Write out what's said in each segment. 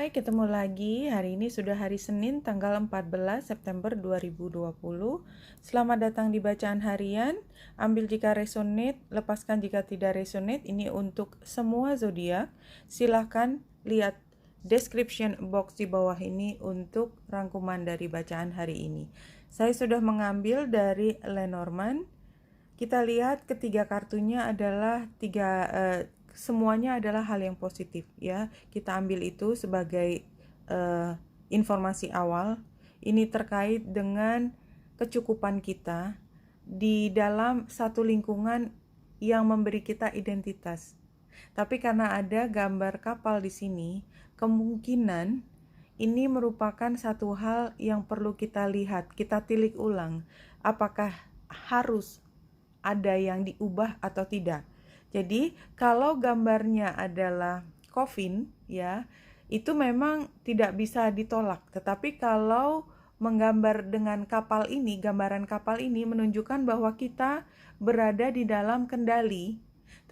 Hai, ketemu lagi. Hari ini sudah hari Senin, tanggal 14 September 2020. Selamat datang di Bacaan Harian. Ambil jika resonate, lepaskan jika tidak resonate. Ini untuk semua zodiak. Silahkan lihat description box di bawah ini untuk rangkuman dari bacaan hari ini. Saya sudah mengambil dari Lenormand. Kita lihat ketiga kartunya adalah semuanya adalah hal yang positif ya. Kita ambil itu sebagai informasi awal. Ini terkait dengan kecukupan kita di dalam satu lingkungan yang memberi kita identitas. Tapi karena ada gambar kapal di sini, kemungkinan ini merupakan satu hal yang perlu kita lihat, kita tilik ulang. Apakah harus ada yang diubah atau tidak. Jadi kalau gambarnya adalah coffin ya, itu memang tidak bisa ditolak. Tetapi kalau menggambar dengan kapal ini, gambaran kapal ini menunjukkan bahwa kita berada di dalam kendali,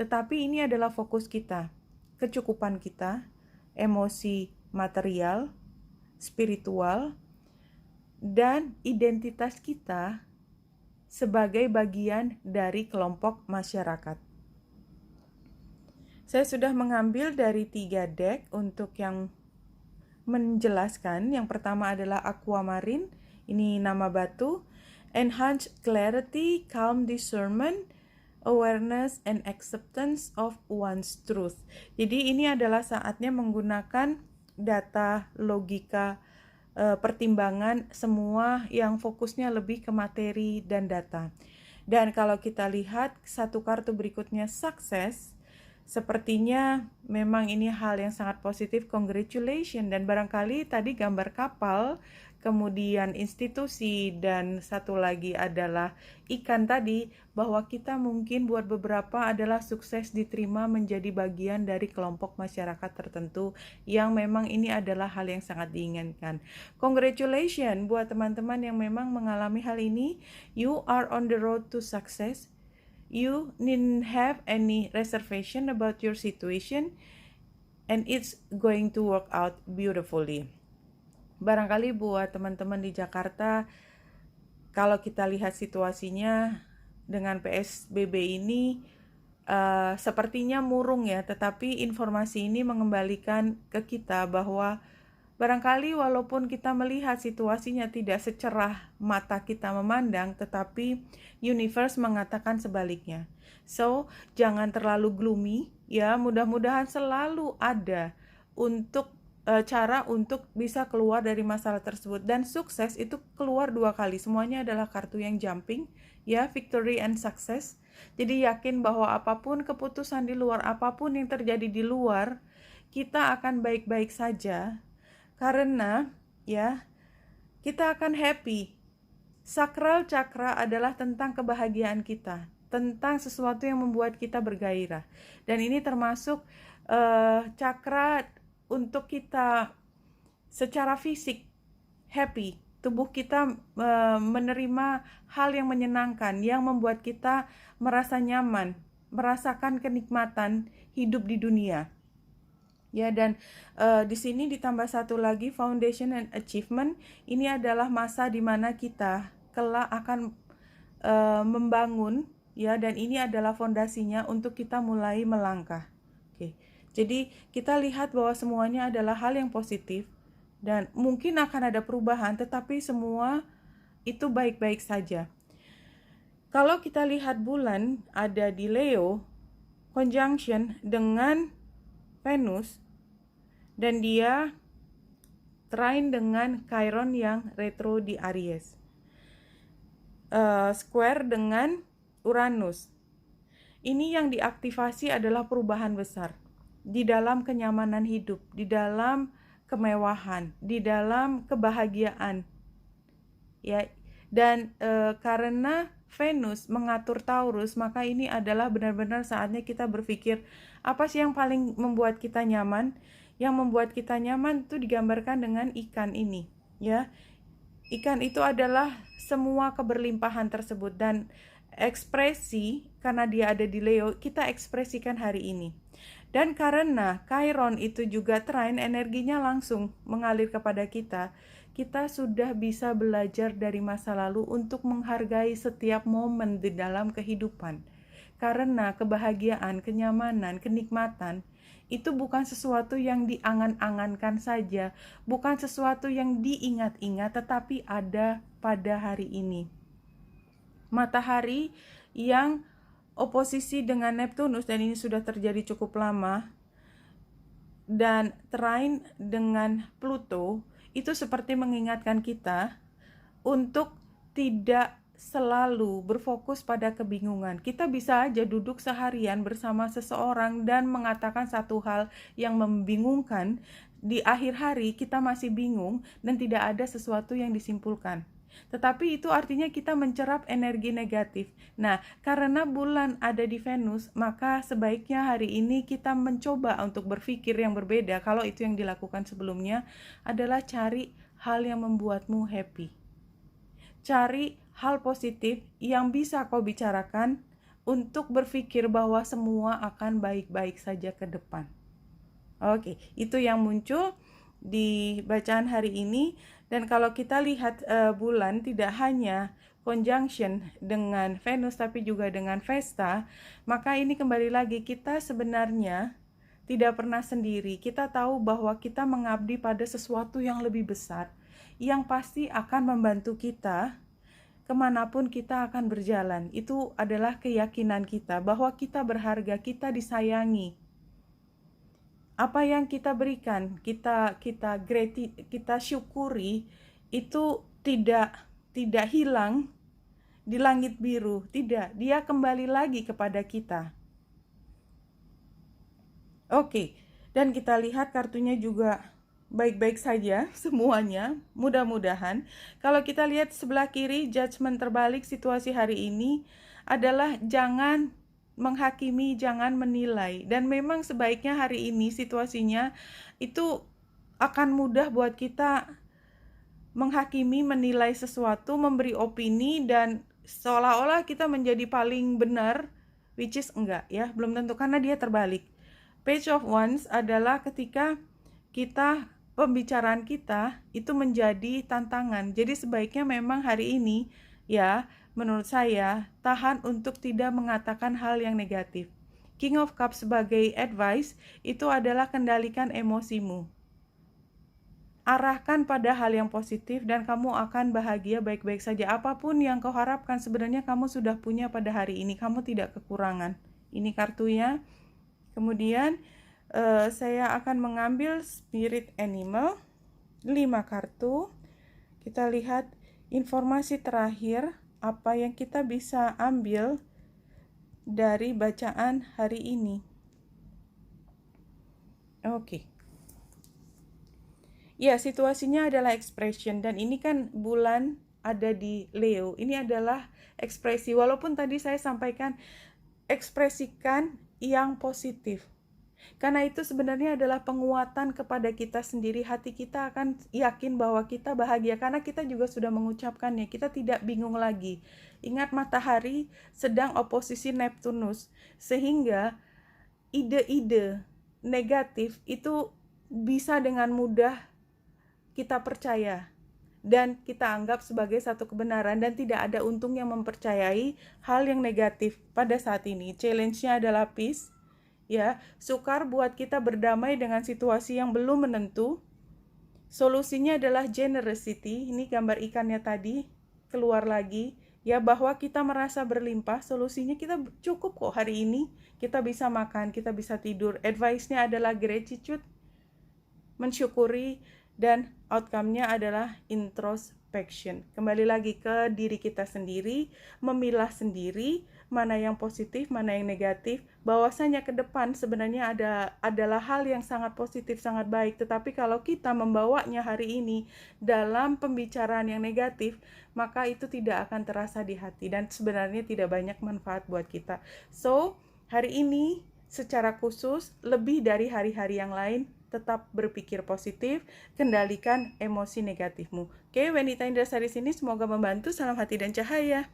tetapi ini adalah fokus kita, kecukupan kita, emosi material, spiritual, dan identitas kita sebagai bagian dari kelompok masyarakat. Saya sudah mengambil dari 3 deck untuk yang menjelaskan. Yang pertama adalah Aquamarine, ini nama batu. Enhance clarity, calm discernment, awareness and acceptance of one's truth. Jadi ini adalah saatnya menggunakan data, logika, pertimbangan, semua yang fokusnya lebih ke materi dan data. Dan kalau kita lihat satu kartu berikutnya, sukses, sepertinya memang ini hal yang sangat positif, congratulations. Dan barangkali tadi gambar kapal, kemudian institusi, dan satu lagi adalah ikan tadi, bahwa kita mungkin buat beberapa adalah sukses diterima menjadi bagian dari kelompok masyarakat tertentu yang memang ini adalah hal yang sangat diinginkan. Congratulations buat teman-teman yang memang mengalami hal ini. You are on the road to success. You needn't have any reservation about your situation, and it's going to work out beautifully. Barangkali buat teman-teman di Jakarta, kalau kita lihat situasinya dengan PSBB ini sepertinya murung ya, tetapi informasi ini mengembalikan ke kita bahwa barangkali walaupun kita melihat situasinya tidak secerah mata kita memandang, tetapi universe mengatakan sebaliknya. So, jangan terlalu gloomy ya, mudah-mudahan selalu ada untuk cara untuk bisa keluar dari masalah tersebut. Dan sukses itu keluar 2 kali, semuanya adalah kartu yang jumping ya, victory and success. Jadi yakin bahwa apapun keputusan di luar, apapun yang terjadi di luar, kita akan baik-baik saja. Karena ya, kita akan happy. Sakral cakra adalah tentang kebahagiaan kita, tentang sesuatu yang membuat kita bergairah. Dan ini termasuk cakra untuk kita secara fisik happy. Tubuh kita menerima hal yang menyenangkan, yang membuat kita merasa nyaman, merasakan kenikmatan hidup di dunia. Ya, dan di sini ditambah satu lagi, foundation and achievement. Ini adalah masa di mana kita kelak akan membangun ya, dan ini adalah fondasinya untuk kita mulai melangkah. Oke. Jadi kita lihat bahwa semuanya adalah hal yang positif dan mungkin akan ada perubahan, tetapi semua itu baik-baik saja. Kalau kita lihat bulan ada di Leo conjunction dengan Venus, dan dia trine dengan Chiron yang retro di Aries, square dengan Uranus. Ini yang diaktifasi adalah perubahan besar di dalam kenyamanan hidup, di dalam kemewahan, di dalam kebahagiaan ya. Dan karena Venus mengatur Taurus, maka ini adalah benar-benar saatnya kita berpikir, apa sih yang paling membuat kita nyaman? Yang membuat kita nyaman itu digambarkan dengan ikan ini ya. Ikan itu adalah semua keberlimpahan tersebut, dan ekspresi, karena dia ada di Leo, kita ekspresikan hari ini. Dan karena Chiron itu juga trine, energinya langsung mengalir kepada kita, kita sudah bisa belajar dari masa lalu untuk menghargai setiap momen di dalam kehidupan. Karena kebahagiaan, kenyamanan, kenikmatan itu bukan sesuatu yang diangan-angankan saja, bukan sesuatu yang diingat-ingat, tetapi ada pada hari ini. Matahari yang oposisi dengan Neptunus, dan ini sudah terjadi cukup lama, dan trine dengan Pluto, itu seperti mengingatkan kita untuk tidak selalu berfokus pada kebingungan. Kita bisa aja duduk seharian bersama seseorang dan mengatakan satu hal yang membingungkan. Di akhir hari kita masih bingung dan tidak ada sesuatu yang disimpulkan. Tetapi itu artinya kita mencerap energi negatif. Nah, karena bulan ada di Venus, maka sebaiknya hari ini kita mencoba untuk berpikir yang berbeda. Kalau itu yang dilakukan sebelumnya adalah cari hal yang membuatmu happy. Cari hal positif yang bisa kau bicarakan untuk berpikir bahwa semua akan baik-baik saja ke depan. Oke, itu yang muncul di bacaan hari ini. Dan kalau kita lihat bulan tidak hanya conjunction dengan Venus tapi juga dengan Vesta, maka ini kembali lagi kita sebenarnya tidak pernah sendiri. Kita tahu bahwa kita mengabdi pada sesuatu yang lebih besar, yang pasti akan membantu kita kemanapun kita akan berjalan. Itu adalah keyakinan kita bahwa kita berharga, kita disayangi. Apa yang kita berikan, kita syukuri, itu tidak hilang di langit biru, tidak, dia kembali lagi kepada kita. Oke, dan kita lihat kartunya juga baik-baik saja semuanya, mudah-mudahan. Kalau kita lihat sebelah kiri, judgment terbalik situasi hari ini adalah jangan menghakimi, jangan menilai. Dan memang sebaiknya hari ini situasinya itu akan mudah buat kita menghakimi, menilai sesuatu, memberi opini, dan seolah-olah kita menjadi paling benar, which is enggak ya, belum tentu, karena dia terbalik. Page of Wands adalah ketika pembicaraan kita itu menjadi tantangan. Jadi sebaiknya memang hari ini ya, menurut saya, tahan untuk tidak mengatakan hal yang negatif. King of Cups sebagai advice itu adalah kendalikan emosimu. Arahkan pada hal yang positif dan kamu akan bahagia baik-baik saja. Apapun yang kau harapkan sebenarnya kamu sudah punya pada hari ini. Kamu tidak kekurangan. Ini kartunya. Kemudian saya akan mengambil Spirit Animal 5 kartu. Kita lihat informasi terakhir apa yang kita bisa ambil dari bacaan hari ini. Oke. Ya, situasinya adalah expression, dan ini kan bulan ada di Leo. Ini adalah ekspresi, walaupun tadi saya sampaikan ekspresikan yang positif. Karena itu sebenarnya adalah penguatan kepada kita sendiri. Hati kita akan yakin bahwa kita bahagia karena kita juga sudah mengucapkannya. Kita tidak bingung lagi. Ingat, matahari sedang oposisi Neptunus, sehingga ide-ide negatif itu bisa dengan mudah kita percaya dan kita anggap sebagai satu kebenaran, dan tidak ada untung yang mempercayai hal yang negatif pada saat ini. Challenge-nya adalah peace. Ya, sukar buat kita berdamai dengan situasi yang belum menentu. Solusinya adalah generosity. Ini gambar ikannya tadi keluar lagi. Ya, bahwa kita merasa berlimpah, solusinya kita cukup kok hari ini. Kita bisa makan, kita bisa tidur. Advice-nya adalah gratitude, mensyukuri, dan outcome-nya adalah introspection. Kembali lagi ke diri kita sendiri, memilah sendiri mana yang positif, mana yang negatif. Bahwasanya ke depan sebenarnya adalah hal yang sangat positif, sangat baik. Tetapi kalau kita membawanya hari ini dalam pembicaraan yang negatif, maka itu tidak akan terasa di hati dan sebenarnya tidak banyak manfaat buat kita. So, hari ini secara khusus lebih dari hari-hari yang lain, tetap berpikir positif, kendalikan emosi negatifmu. Oke, Wanita Indrasari sini semoga membantu. Salam hati dan cahaya.